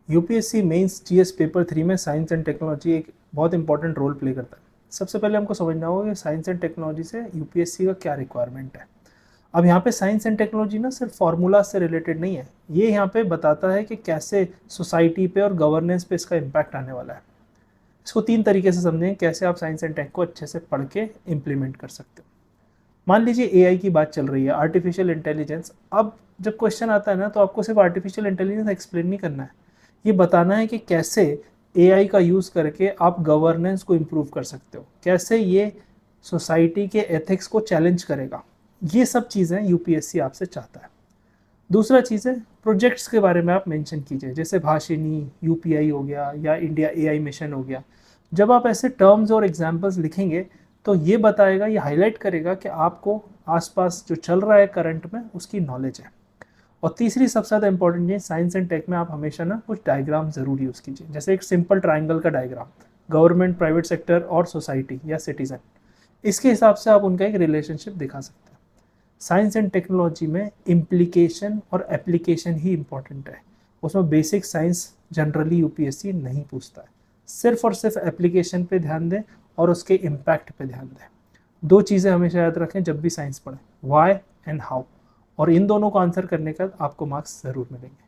UPSC mains GS paper 3 में science and technology एक बहुत इंपॉर्टेंट रोल प्ले करता है। सबसे पहले हमको समझना होगा कि साइंस एंड टेक्नोलॉजी से यूपीएससी का क्या रिक्वायरमेंट है। अब यहाँ पे साइंस एंड टेक्नोलॉजी ना सिर्फ फार्मूला से रिलेटेड नहीं है, ये यहाँ पे बताता है कि कैसे सोसाइटी पे और गवर्नेंस पे इसका इम्पैक्ट आने वाला है। इसको 3 तरीके से समझें कैसे आप साइंस एंड टेक को अच्छे से पढ़ के इम्प्लीमेंट कर सकते हो। मान लीजिए एआई की बात चल रही है, आर्टिफिशियल इंटेलिजेंस। अब जब क्वेश्चन आता है ना, तो आपको सिर्फ आर्टिफिशियल इंटेलिजेंस एक्सप्लेन नहीं करना है, ये बताना है कि कैसे एआई का यूज़ करके आप गवर्नेंस को इम्प्रूव कर सकते हो, कैसे ये सोसाइटी के एथिक्स को चैलेंज करेगा। ये सब चीज़ें यूपीएससी आपसे चाहता है। दूसरा चीज़ है, प्रोजेक्ट्स के बारे में आप मेंशन कीजिए, जैसे भाषिनी, यूपीआई हो गया या इंडिया एआई मिशन हो गया। जब आप ऐसे टर्म्स और एग्जाम्पल्स लिखेंगे तो ये बताएगा, ये हाईलाइट करेगा कि आपको आसपास जो चल रहा है करंट में उसकी नॉलेज है। और तीसरी सबसे ज़्यादा इंपॉर्टेंट चीज़, साइंस एंड टेक में आप हमेशा ना कुछ डायग्राम ज़रूर यूज़ कीजिए, जैसे एक सिंपल ट्राइंगल का डायग्राम, गवर्नमेंट, प्राइवेट सेक्टर और सोसाइटी या सिटीजन। इसके हिसाब से आप उनका एक रिलेशनशिप दिखा सकते हैं। साइंस एंड टेक्नोलॉजी में इम्प्लीकेशन और एप्लीकेशन ही इम्पॉर्टेंट है। उसमें बेसिक साइंस जनरली यूपीएससी नहीं पूछता है। सिर्फ और सिर्फ एप्लीकेशन पे ध्यान दें और उसके इम्पैक्ट पे ध्यान दें। दो चीज़ें हमेशा याद रखें जब भी साइंस पढ़ें, वाई एंड हाउ। और इन दोनों को आंसर करने का आपको मार्क्स ज़रूर मिलेंगे।